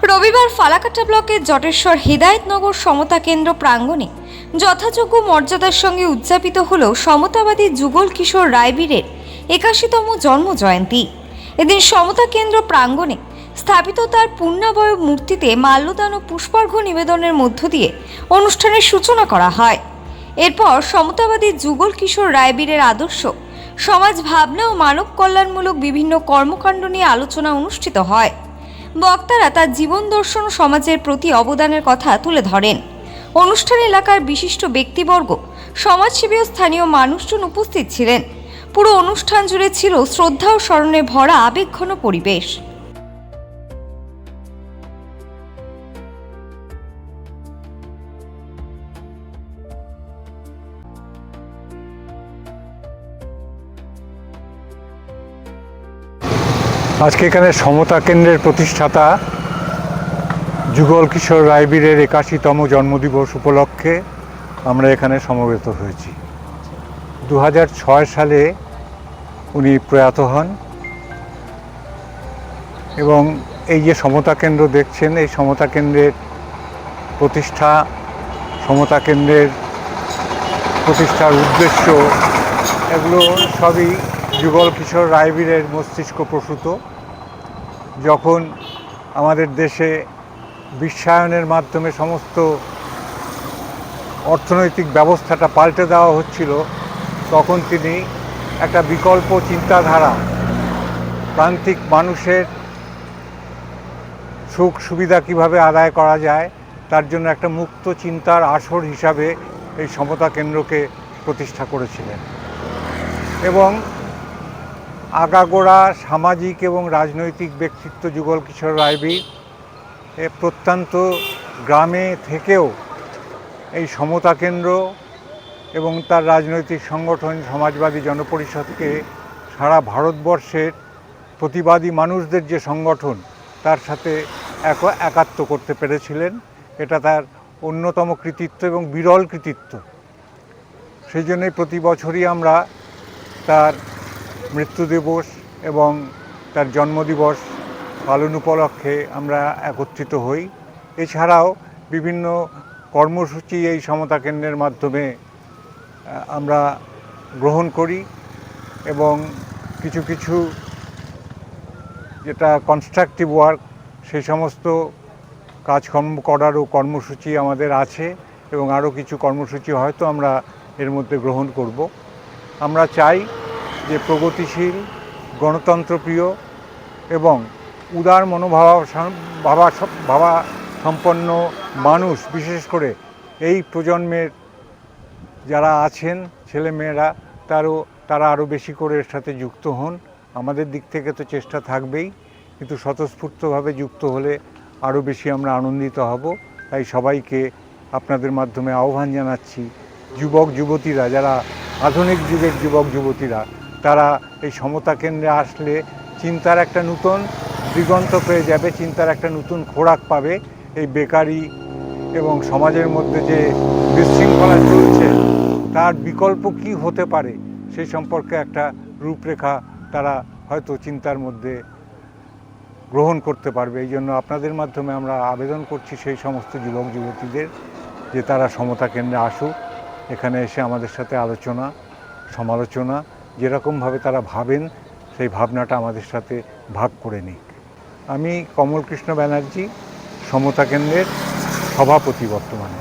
রবিবার ফালাকাটা ব্লকের জটেশ্বর হৃদায়তনগর সমতা কেন্দ্র প্রাঙ্গণে যথাযোগ্য মর্যাদার সঙ্গে উদযাপিত হল সমতাবাদী যুগল কিশোর রায়বীরের ৮১তম জন্মজয়ন্তী। এদিন সমতা কেন্দ্র প্রাঙ্গণে স্থাপিত তার পূর্ণাবয়ব মূর্তিতে মাল্যদান ও পুষ্পার্ঘ্য নিবেদনের মধ্য দিয়ে অনুষ্ঠানের সূচনা করা হয়। এরপর সমতাবাদী যুগল কিশোর রায়বীরের আদর্শ, সমাজ ভাবনা ও মানব কল্যাণমূলক বিভিন্ন কর্মকাণ্ড নিয়ে আলোচনা অনুষ্ঠিত হয়। বক্তারা তার জীবন দর্শন ও সমাজের প্রতি অবদানের কথা তুলে ধরেন। অনুষ্ঠানে এলাকার বিশিষ্ট ব্যক্তিবর্গ, সমাজসেবী ও স্থানীয় মানুষজন উপস্থিত ছিলেন। পুরো অনুষ্ঠান জুড়ে ছিল শ্রদ্ধা ও স্মরণে ভরা আবেগঘন পরিবেশ। আজকে এখানে সমতা কেন্দ্রের প্রতিষ্ঠাতা যুগল কিশোর রায়বীরের ৮১তম জন্মদিবস উপলক্ষে আমরা এখানে সমবেত হয়েছি। ২০০৬ সালে উনি প্রয়াত হন এবং এই যে সমতা কেন্দ্র দেখছেন, এই সমতা কেন্দ্রের প্রতিষ্ঠা, সমতা কেন্দ্রের প্রতিষ্ঠার উদ্দেশ্য, এগুলো সবই যুগল কিশোর রায়বীরের মস্তিষ্ক প্রসূত। যখন আমাদের দেশে বিশ্বায়নের মাধ্যমে সমস্ত অর্থনৈতিক ব্যবস্থাটা পাল্টে দেওয়া হচ্ছিল, তখন তিনি একটা বিকল্প চিন্তাধারা, প্রান্তিক মানুষের সুখ সুবিধা কিভাবে আদায় করা যায় তার জন্য একটা মুক্ত চিন্তার আসর হিসাবে এই সমতা কেন্দ্রকে প্রতিষ্ঠা করেছিলেন। এবং আগাগোড়া সামাজিক এবং রাজনৈতিক ব্যক্তিত্ব যুগল কিশোর রায়বীর প্রত্যন্ত গ্রামে থেকেও এই সমতা কেন্দ্র এবং তার রাজনৈতিক সংগঠন সমাজবাদী জনপরিষদকে সারা ভারতবর্ষের প্রতিবাদী মানুষদের যে সংগঠন, তার সাথে একাত্ম করতে পেরেছিলেন। এটা তার অন্যতম কৃতিত্ব এবং বিরল কৃতিত্ব। সেই জন্যই প্রতি বছরই আমরা তার মৃত্যু দিবস এবং তার জন্মদিবস পালন উপলক্ষে আমরা একত্রিত হই। এছাড়াও বিভিন্ন কর্মসূচি এই সমতা কেন্দ্রের মাধ্যমে আমরা গ্রহণ করি এবং কিছু কিছু যেটা কনস্ট্রাকটিভ ওয়ার্ক, সেই সমস্ত কাজকর্ম করারও কর্মসূচি আমাদের আছে এবং আরও কিছু কর্মসূচি হয়তো আমরা এর মধ্যে গ্রহণ করব। আমরা চাই যে প্রগতিশীল, গণতন্ত্রপ্রিয় এবং উদার ভাবা সম্পন্ন মানুষ, বিশেষ করে এই প্রজন্মের যারা আছেন ছেলেমেয়েরা, তারা আরও বেশি করে এর সাথে যুক্ত হন। আমাদের দিক থেকে তো চেষ্টা থাকবেই, কিন্তু স্বতঃস্ফূর্তভাবে যুক্ত হলে আরও বেশি আমরা আনন্দিত হব। তাই সবাইকে আপনাদের মাধ্যমে আহ্বান জানাচ্ছি, যুবক যুবতীরা, যারা আধুনিক যুগের যুবক যুবতীরা, তারা এই সমতা কেন্দ্রে আসলে চিন্তার একটা নতুন দিগন্ত পেয়ে যাবে, চিন্তার একটা নতুন খোরাক পাবে। এই বেকারি এবং সমাজের মধ্যে যে বিশৃঙ্খলা চলছে, তার বিকল্প কি হতে পারে সেই সম্পর্কে একটা রূপরেখা তারা হয়তো চিন্তার মধ্যে গ্রহণ করতে পারবে। এই জন্য আপনাদের মাধ্যমে আমরা আবেদন করছি সেই সমস্ত যুবক যুবতীদের যে তারা সমতা কেন্দ্রে আসুক, এখানে এসে আমাদের সাথে আলোচনা সমালোচনা, যেরকমভাবে তারা ভাবেন সেই ভাবনাটা আমাদের সাথে ভাগ করে নিক। আমি কমল কৃষ্ণ ব্যানার্জি, সমতা কেন্দ্রের সভাপতি বর্তমানে।